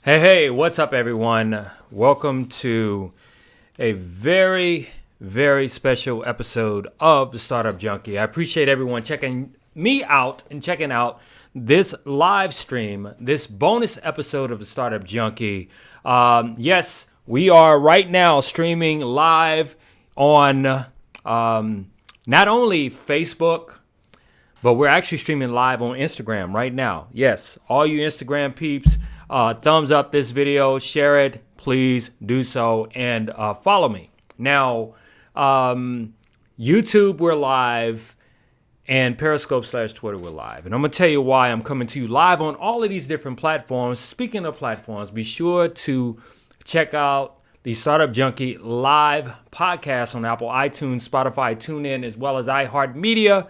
Hey, what's up, everyone? Welcome to a very, very special episode of the Startup Junkie. I appreciate everyone checking me out and checking out this live stream, this bonus episode of the Startup Junkie. Yes, we are right now streaming live on not only Facebook, but we're actually streaming live on Instagram right now. Yes, all you Instagram peeps, thumbs up this video, share it, please do so, and follow me. Now, YouTube, we're live, and Periscope/Twitter, we're live. And I'm going to tell you why I'm coming to you live on all of these different platforms. Speaking of platforms, be sure to check out the Startup Junkie live podcast on Apple, iTunes, Spotify, TuneIn, as well as iHeart Media.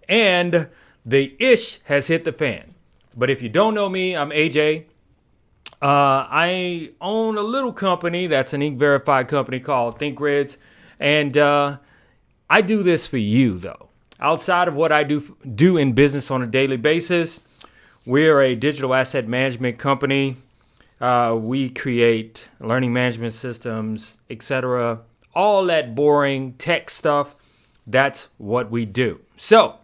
And the ish has hit the fan. But if you don't know me, I'm AJ. I own a little company that's an Inc. verified company called ThinkGrids. And I do this for you, though. Outside of what I do in business on a daily basis, we're a digital asset management company. We create learning management systems, etc. All that boring tech stuff, that's what we do. So,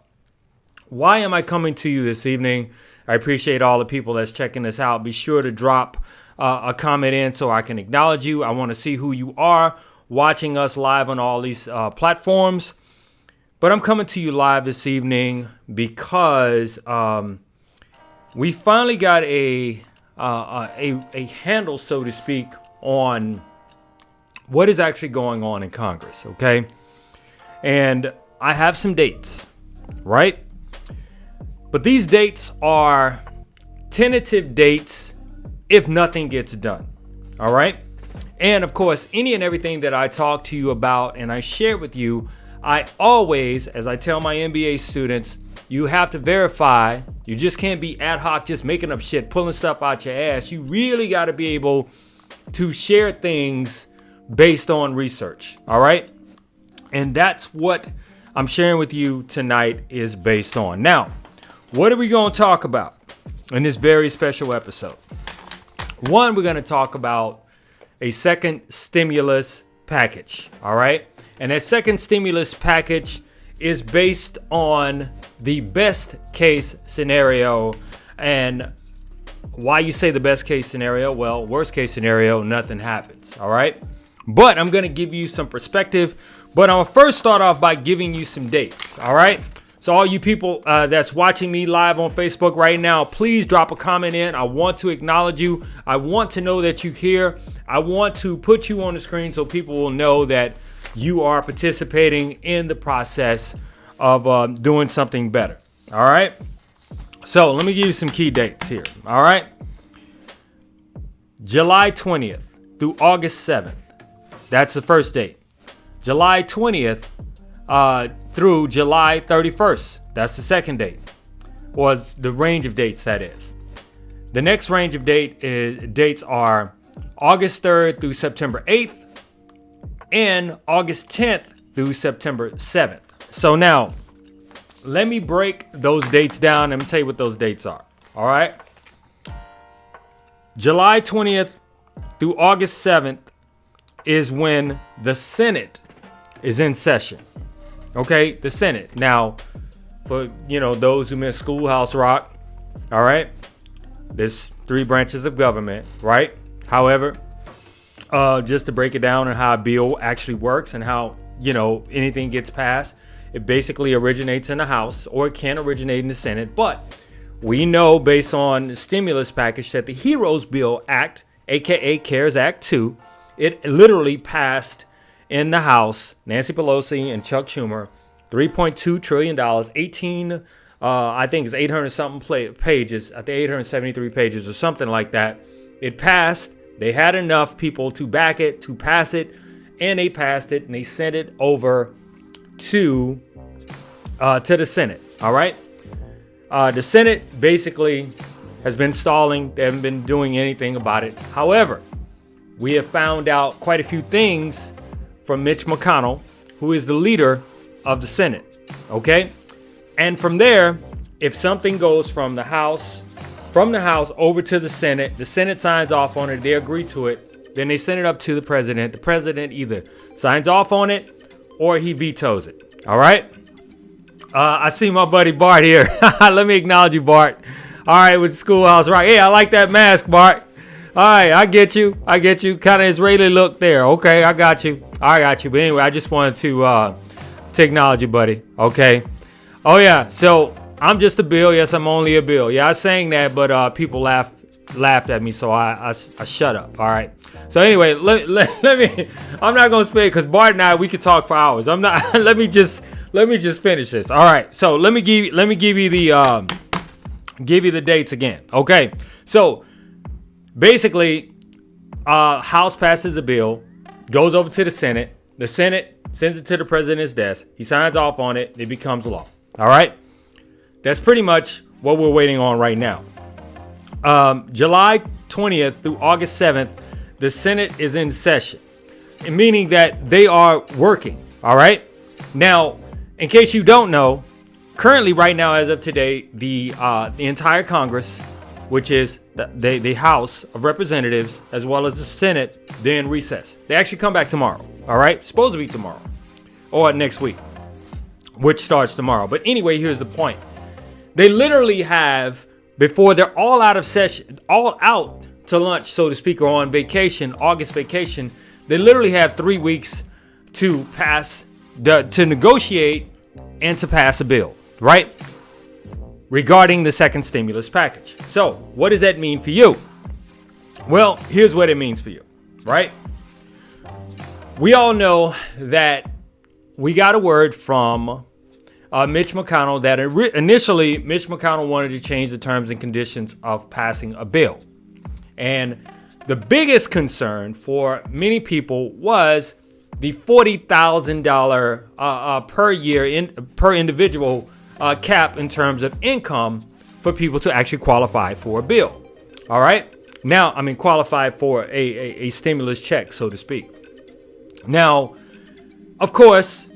why am I coming to you this evening? I appreciate all the people that's checking this out. Be sure to drop a comment in so I can acknowledge you. I want to see who you are watching us live on all these platforms. But I'm coming to you live this evening because we finally got a handle, so to speak, on what is actually going on in Congress, okay? And I have some dates, right? But these dates are tentative dates if nothing gets done, all right? And of course, any and everything that I talk to you about and I share with you, I always, as I tell my MBA students, you have to verify. You just can't be ad hoc, just making up shit, pulling stuff out your ass. You really got to be able to share things based on research, all right? And that's what I'm sharing with you tonight is based on. Now, what are we going to talk about in this very special episode? One, we're going to talk about a second stimulus package, all right? And that second stimulus package is based on the best case scenario. And why you say the best case scenario? Well, worst case scenario, nothing happens, all right? But I'm going to give you some perspective. But I'm going to first start off by giving you some dates, all right? So all you people that's watching me live on Facebook right now, please drop a comment in. I want to acknowledge you. I want to know that you're here. I want to put you on the screen so people will know that you are participating in the process of doing something better. All right. So let me give you some key dates here. All right. July 20th through August 7th. That's the first date. July 20th through July 31st. That's the second date. Or it's the range of dates, that is. The next range of dates are August 3rd through September 8th and August 10th through September 7th. So now, let me break those dates down. Let me tell you what those dates are. All right. July 20th through August 7th is when the Senate is in session. Okay, the Senate. Now, for those who miss Schoolhouse Rock, all right, there's 3 branches of government, right? However, just to break it down on how a bill actually works and how anything gets passed, it basically originates in the House or it can originate in the Senate. But we know based on the stimulus package that the Heroes Bill Act, aka CARES Act 2, it literally passed in the House, Nancy Pelosi and Chuck Schumer, $3.2 trillion, I think it's 800 something pages, I think 873 pages or something like that. It passed. They had enough people to back it, to pass it, and they passed it, and they sent it over to the Senate. All right. The Senate basically has been stalling. They haven't been doing anything about it. However, we have found out quite a few things from Mitch McConnell, who is the leader of the Senate. Okay. And from there, if something goes from the House, from the House over to the Senate. The Senate signs off on it. They agree to it. Then they send it up to the president. The president either signs off on it or he vetoes it. All right. I see my buddy Bart here. Let me acknowledge you, Bart. All right, with the Schoolhouse Rock. Hey, I like that mask, Bart. All right, I get you. Kind of Israeli look there. Okay, I got you. But anyway, I just wanted to acknowledge you, buddy. Okay. Oh yeah. So I'm just a bill. Yes, I'm only a bill. Yeah, I sang that, but people laughed at me, so I shut up. All right. So anyway, let me. I'm not gonna speak because Bart and I, we could talk for hours. I'm not. Let me just finish this. All right. So let me give you the dates again. Okay. So basically, House passes a bill, goes over to the Senate. The Senate sends it to the president's desk. He signs off on it. It becomes law. All right. That's pretty much what we're waiting on right now. July 20th through August 7th, the Senate is in session, meaning that they are working. All right. Now, in case you don't know, currently right now, as of today, the entire Congress, which is the House of Representatives, as well as the Senate, they're in recess. They actually come back tomorrow. All right. Supposed to be tomorrow or next week, which starts tomorrow. But anyway, here's the point. They literally have, before they're all out of session, all out to lunch, so to speak, or on vacation, August vacation, they literally have 3 weeks to to negotiate and to pass a bill, right? Regarding the second stimulus package. So what does that mean for you? Well, here's what it means for you, right? We all know that we got a word from Mitch McConnell that initially Mitch McConnell wanted to change the terms and conditions of passing a bill. And the biggest concern for many people was the $40,000 per year per individual cap in terms of income for people to actually qualify for a bill. All right. Now, qualify for a stimulus check, so to speak. Now, of course,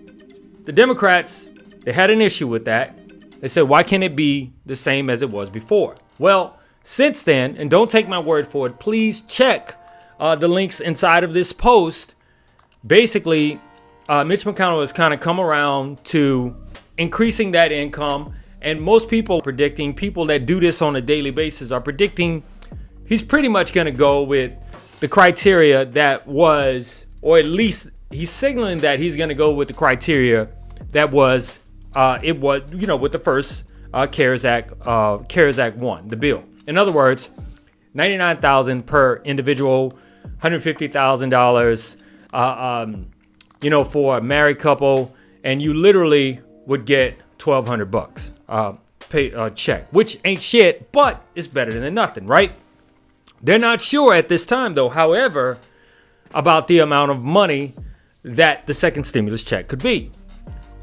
the Democrats, they had an issue with that. They said, why can't it be the same as it was before? Well, since then, and don't take my word for it, please check the links inside of this post. Basically, Mitch McConnell has kind of come around to increasing that income. And most people predicting, people that do this on a daily basis are predicting he's pretty much going to go with the criteria that was, or at least he's signaling that he's going to go with the criteria that was, with the first CARES Act 1, the bill. In other words, $99,000 per individual, $150,000, for a married couple, and you literally would get $1,200 pay check, which ain't shit, but it's better than nothing, right? They're not sure at this time, though, however, about the amount of money that the second stimulus check could be.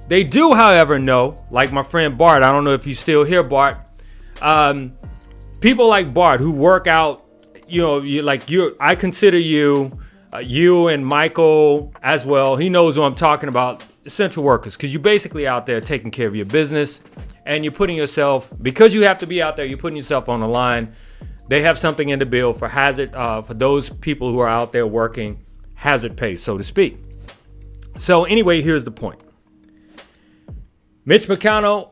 They do, however, know, like my friend Bart, I don't know if you still hear Bart, people like Bart who work out, I consider you and Michael as well. He knows who I'm talking about, essential workers, because you're basically out there taking care of your business and you're putting yourself, because you have to be out there, you're putting yourself on the line. They have something in the bill for hazard, for those people who are out there working, hazard pay, so to speak. So anyway, here's the point. Mitch McConnell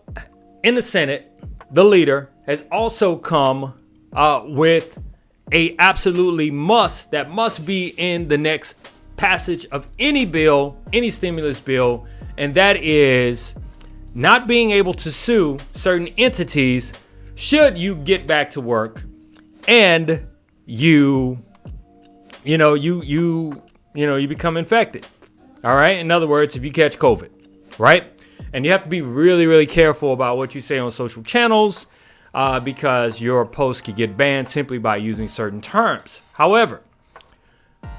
in the Senate, the leader, has also come with a absolutely must be in the next passage of any bill, any stimulus bill, and that is not being able to sue certain entities should you get back to work and you become infected. All right. In other words, if you catch COVID, right? And you have to be really, really careful about what you say on social channels because your post could get banned simply by using certain terms. However,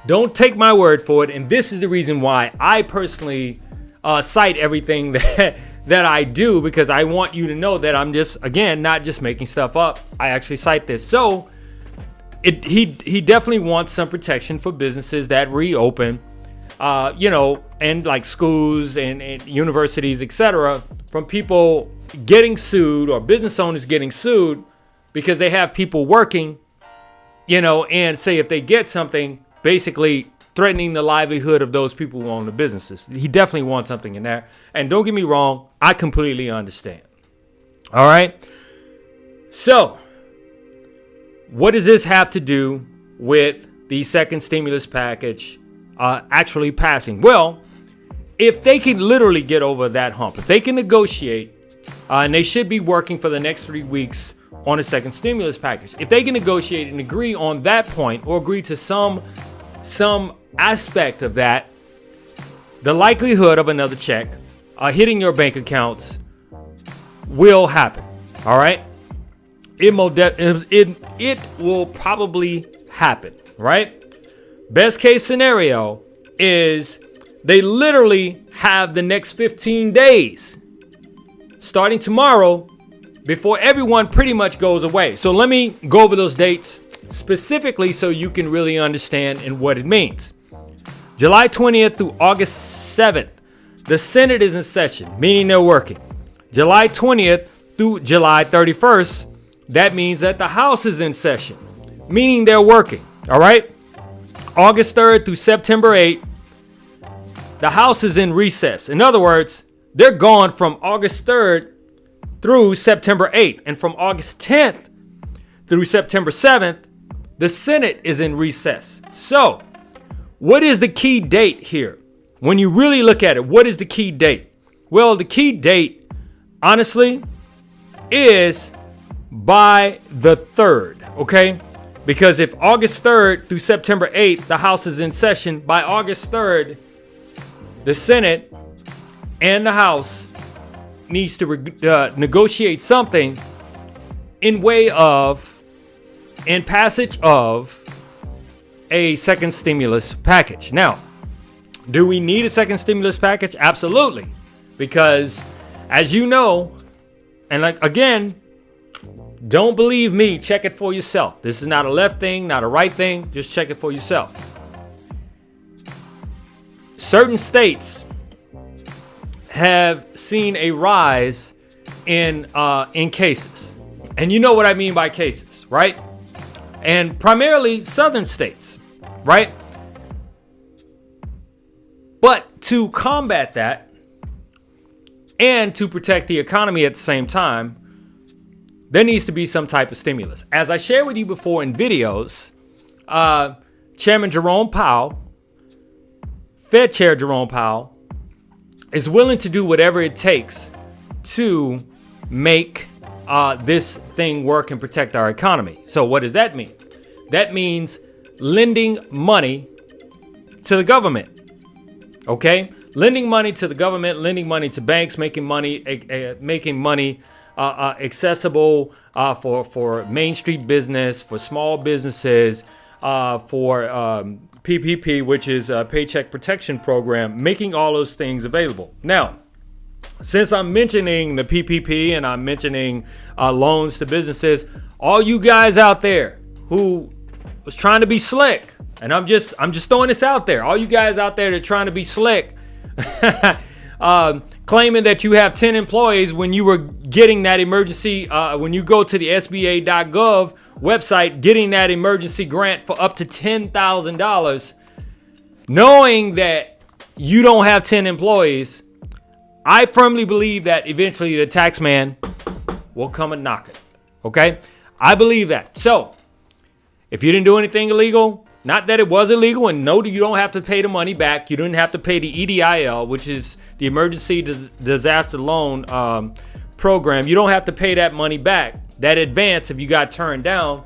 don't take my word for it. And this is the reason why I personally cite everything that I do, because I want you to know that I'm just, again, not just making stuff up. I actually cite this. So he definitely wants some protection for businesses that reopen, and like schools and universities, etc., from people getting sued or business owners getting sued because they have people working, and say if they get something, basically threatening the livelihood of those people who own the businesses. He definitely wants something in there. And don't get me wrong, I completely understand. All right. So what does this have to do with the second stimulus package actually passing? Well, if they can literally get over that hump, if they can negotiate, and they should be working for the next 3 weeks on a second stimulus package. If they can negotiate and agree on that point, or agree to some aspect of that, the likelihood of another check hitting your bank accounts will happen. All right. It will probably happen, right? Best case scenario is they literally have the next 15 days starting tomorrow before everyone pretty much goes away. So let me go over those dates specifically so you can really understand and what it means. July 20th through August 7th, the Senate is in session, meaning they're working. July 20th through July 31st, that means that the House is in session, meaning they're working. All right. August 3rd through September 8th, the House is in recess. In other words, they're gone from August 3rd through September 8th. And from August 10th through September 7th, the Senate is in recess. So what is the key date here? When you really look at it, what is the key date? Well, the key date, honestly, is by the 3rd, okay? Because if August 3rd through September 8th, the House is in session, by August 3rd, the Senate and the House needs to negotiate something in passage of a second stimulus package. Now, do we need a second stimulus package? Absolutely. Because as you know, and again, don't believe me, check it for yourself. This is not a left thing, not a right thing. Just check it for yourself. Certain states have seen a rise in cases. And you know what I mean by cases, right? And primarily southern states, right? But to combat that and to protect the economy at the same time, there needs to be some type of stimulus. As I shared with you before in videos, Chairman Jerome Powell, Fed Chair Jerome Powell, is willing to do whatever it takes to make this thing work and protect our economy. So what does that mean? That means lending money to the government. Okay? Lending money to the government, lending money to banks, making money accessible for Main Street business, for small businesses, for PPP, which is a Paycheck Protection Program, making all those things available. Now, since I'm mentioning the PPP and I'm mentioning loans to businesses, all you guys out there who was trying to be slick, and I'm just throwing this out there, all you guys out there that are trying to be slick, claiming that you have 10 employees when you were getting that emergency, when you go to the SBA.gov website, getting that emergency grant for up to $10,000, knowing that you don't have 10 employees, I firmly believe that eventually the tax man will come and knock it. Okay? I believe that. So, if you didn't do anything illegal, not that it was illegal, and no, you don't have to pay the money back. You didn't have to pay the EDIL, which is the Emergency Disaster Loan Program. You don't have to pay that money back, that advance, if you got turned down.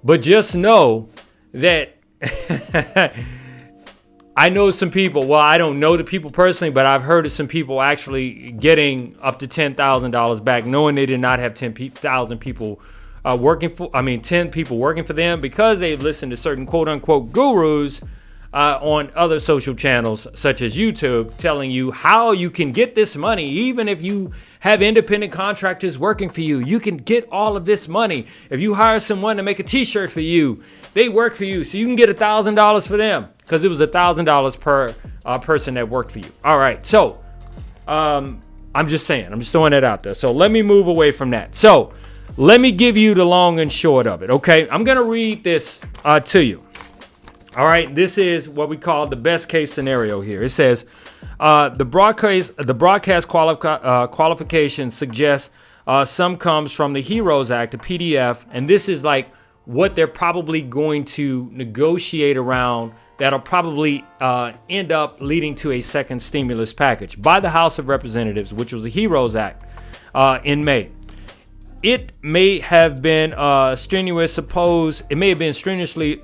But just know that I know some people, well, I don't know the people personally, but I've heard of some people actually getting up to $10,000 back, knowing they did not have 10,000 people 10 people working for them, because they've listened to certain quote unquote gurus on other social channels such as YouTube, telling you how you can get this money. Even if you have independent contractors working for you, you can get all of this money. If you hire someone to make a t-shirt for you, they work for you, so you can get $1,000 for them, because it was $1,000 per person that worked for you. All right, so I'm just saying, I'm just throwing that out there. So let me move away from that. So let me give you the long and short of it. Okay, I'm going to read this to you. All right, this is what we call the best case scenario here. It says the broadcast qualification suggests some comes from the HEROES Act, the PDF, and this is like what they're probably going to negotiate around that'll probably end up leading to a second stimulus package by the House of Representatives, which was the HEROES Act in May. It may have been strenuously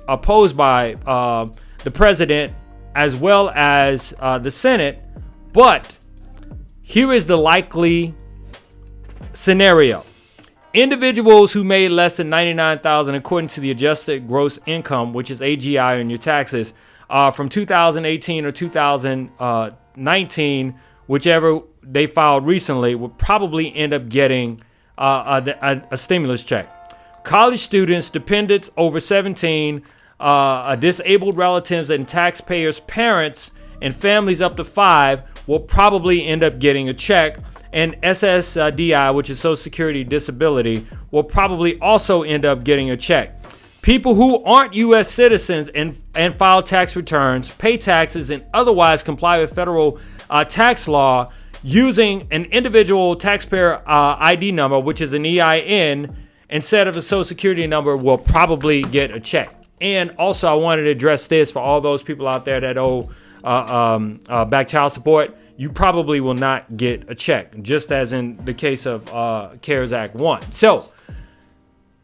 opposed by the president as well as the Senate, but here is the likely scenario. Individuals who made less than $99,000 according to the adjusted gross income, which is AGI on your taxes, from 2018 or 2019, whichever they filed recently, will probably end up getting a stimulus check. College students, dependents over 17, disabled relatives, and taxpayers' parents and families up to 5 will probably end up getting a check. And SSDI, which is Social Security Disability, will probably also end up getting a check. People who aren't U.S. citizens and file tax returns, pay taxes, and otherwise comply with federal tax law using an individual taxpayer ID number, which is an EIN, instead of a Social Security number, will probably get a check. And also, I wanted to address this for all those people out there that owe back child support. You probably will not get a check, just as in the case of CARES Act 1. So,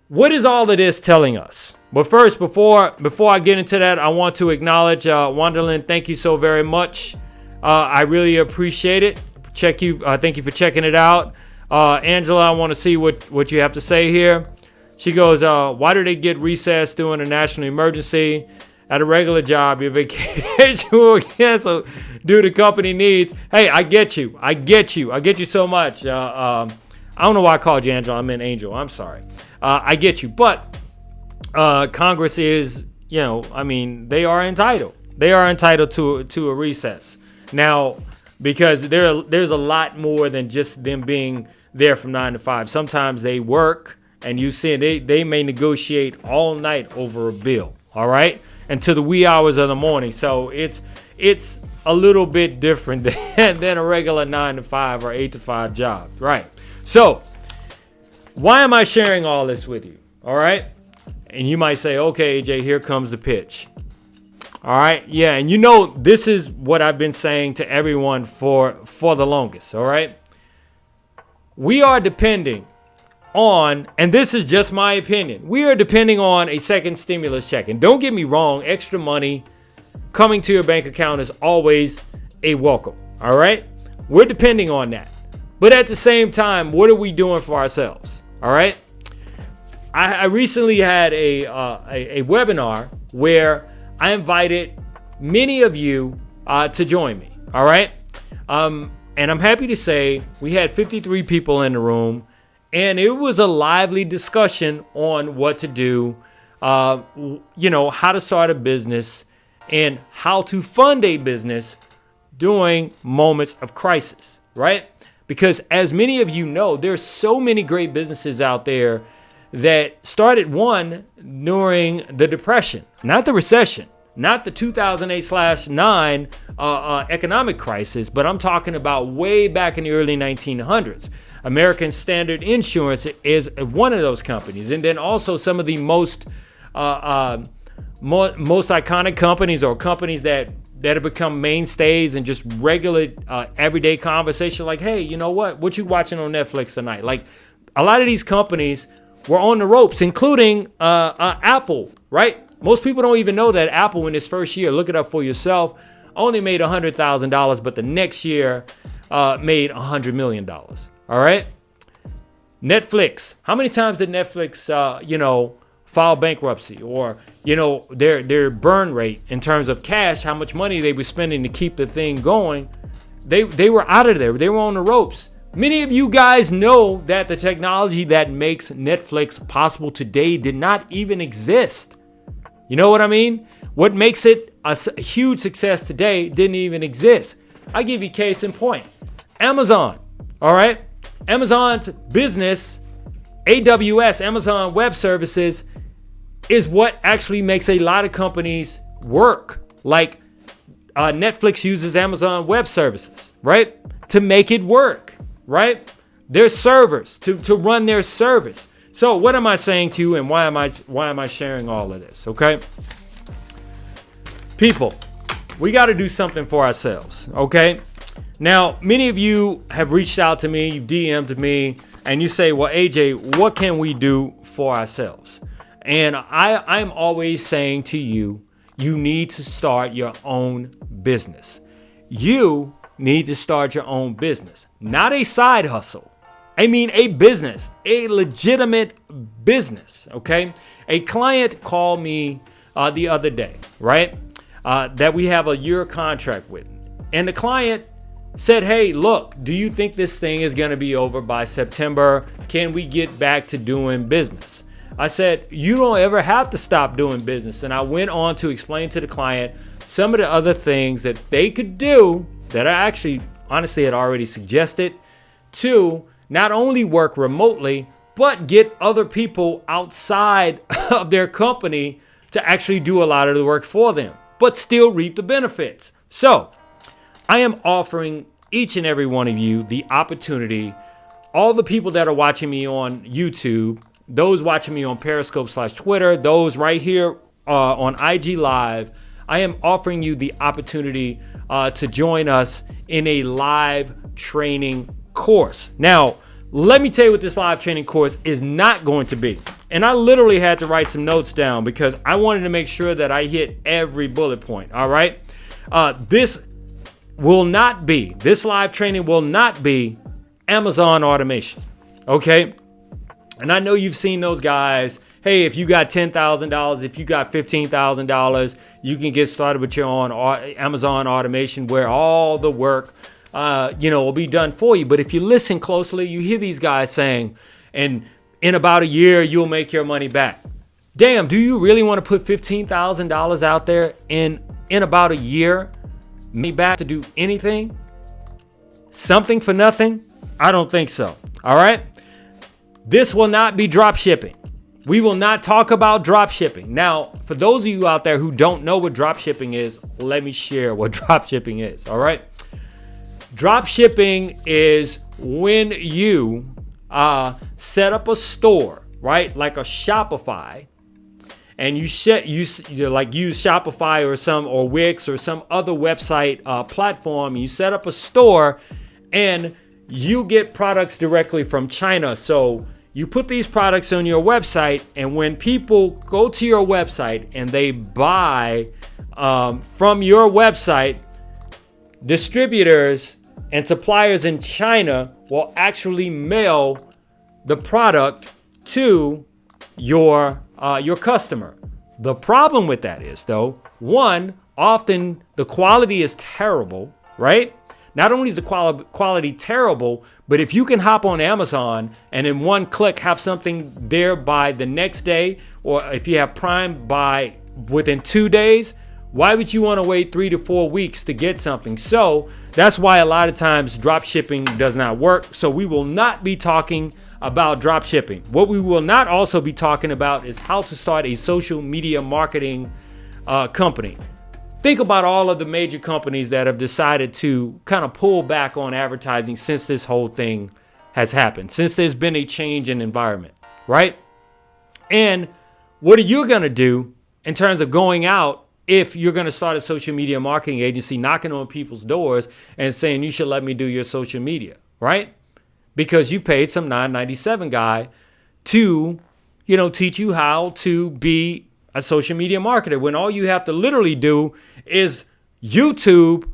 what is all of this telling us? But first, before I get into that, I want to acknowledge Wonderland. Thank you so very much. I really appreciate it. Thank you for checking it out. Angela, I want to see what you have to say here. She goes, why do they get recess during a national emergency? At a regular job, your vacation will cancel due to company needs. Hey, I get you. I get you so much. I don't know why I called you Angela. I meant Angel. I'm sorry. I get you. But Congress is, they are entitled. They are entitled to a recess. Now, because there's a lot more than just them being there from 9 to 5. Sometimes they work, and you see they may negotiate all night over a bill, all right, and to the wee hours of the morning. So it's a little bit different than a regular 9 to 5 or 8 to 5 job, right? So why am I sharing all this with you, all right? And you might say, okay, AJ, here comes the pitch. All right. Yeah. And this is what I've been saying to everyone for the longest. All right. We are depending on, and this is just my opinion, we are depending on a second stimulus check. And don't get me wrong, extra money coming to your bank account is always a welcome. All right. We're depending on that. But at the same time, what are we doing for ourselves? All right. I recently had a webinar where I invited many of you to join me, all right? And I'm happy to say we had 53 people in the room, and it was a lively discussion on what to do, how to start a business and how to fund a business during moments of crisis, right? Because as many of you know, there's so many great businesses out there that started during the Depression, not the recession, not the 2008/9 economic crisis, but I'm talking about way back in the early 1900s. American Standard Insurance is one of those companies. And then also some of the most iconic companies, or companies that have become mainstays and just regular everyday conversation, like, hey, you know what you watching on Netflix tonight? Like, a lot of these companies were on the ropes, including Apple, right? Most people don't even know that Apple in its first year, look it up for yourself, only made $100,000, but the next year made $100 million. All right? Netflix. How many times did Netflix, file bankruptcy, or, their burn rate in terms of cash, how much money they were spending to keep the thing going? They were out of there. They were on the ropes. Many of you guys know that the technology that makes Netflix possible today did not even exist. You know what I mean? What makes it a huge success today didn't even exist. I give you case in point. Amazon, all right? Amazon's business AWS, Amazon Web Services, is what actually makes a lot of companies work. Like Netflix uses Amazon Web Services, right? To make it work, right? Their servers, to run their service. So what am I saying to you, and why am I sharing all of this, okay? People, we got to do something for ourselves, okay? Now, many of you have reached out to me, you've DM'd me, and you say, well, AJ, what can we do for ourselves? And I'm always saying to you, you need to start your own business. You need to start your own business, not a side hustle. I mean a business, a legitimate business, okay? A client called me the other day, right? That we have a year contract with. And the client said, hey, look, do you think this thing is going to be over by September? Can we get back to doing business? I said, you don't ever have to stop doing business. And I went on to explain to the client some of the other things that they could do that I actually honestly had already suggested to not only work remotely, but get other people outside of their company to actually do a lot of the work for them, but still reap the benefits. So I am offering each and every one of you the opportunity, all the people that are watching me on YouTube, those watching me on Periscope/Twitter, those right here on IG Live, I am offering you the opportunity to join us in a live training course. Now, let me tell you what this live training course is not going to be. And I literally had to write some notes down because I wanted to make sure that I hit every bullet point. All right. This live training will not be Amazon automation. Okay. And I know you've seen those guys. Hey, if you got $10,000, if you got $15,000, you can get started with your own Amazon automation where all the work, will be done for you. But if you listen closely, you hear these guys saying, and in about a year, you'll make your money back. Damn, do you really want to put $15,000 out there in about a year, me back to do anything? Something for nothing? I don't think so. All right. This will not be drop shipping. We will not talk about drop shipping. Now, for those of you out there who don't know what drop shipping is, let me share what drop shipping is. All right. Drop shipping is when you set up a store, right? Like a Shopify, and you use Shopify or Wix or some other website platform. You set up a store and you get products directly from China. So you put these products on your website, and when people go to your website and they buy from your website, distributors and suppliers in China will actually mail the product to your customer. The problem with that is, though, one, often the quality is terrible, right? Not only is the quality terrible, but if you can hop on Amazon and in one click have something there by the next day, or if you have Prime by within 2 days, why would you want to wait 3 to 4 weeks to get something? So that's why a lot of times drop shipping does not work. So we will not be talking about drop shipping. What we will not also be talking about is how to start a social media marketing company. Think about all of the major companies that have decided to kind of pull back on advertising since this whole thing has happened, since there's been a change in environment, right? And what are you going to do in terms of going out if you're going to start a social media marketing agency, knocking on people's doors and saying you should let me do your social media, right? Because you paid some $9.97 guy to, teach you how to be a social media marketer, when all you have to literally do is YouTube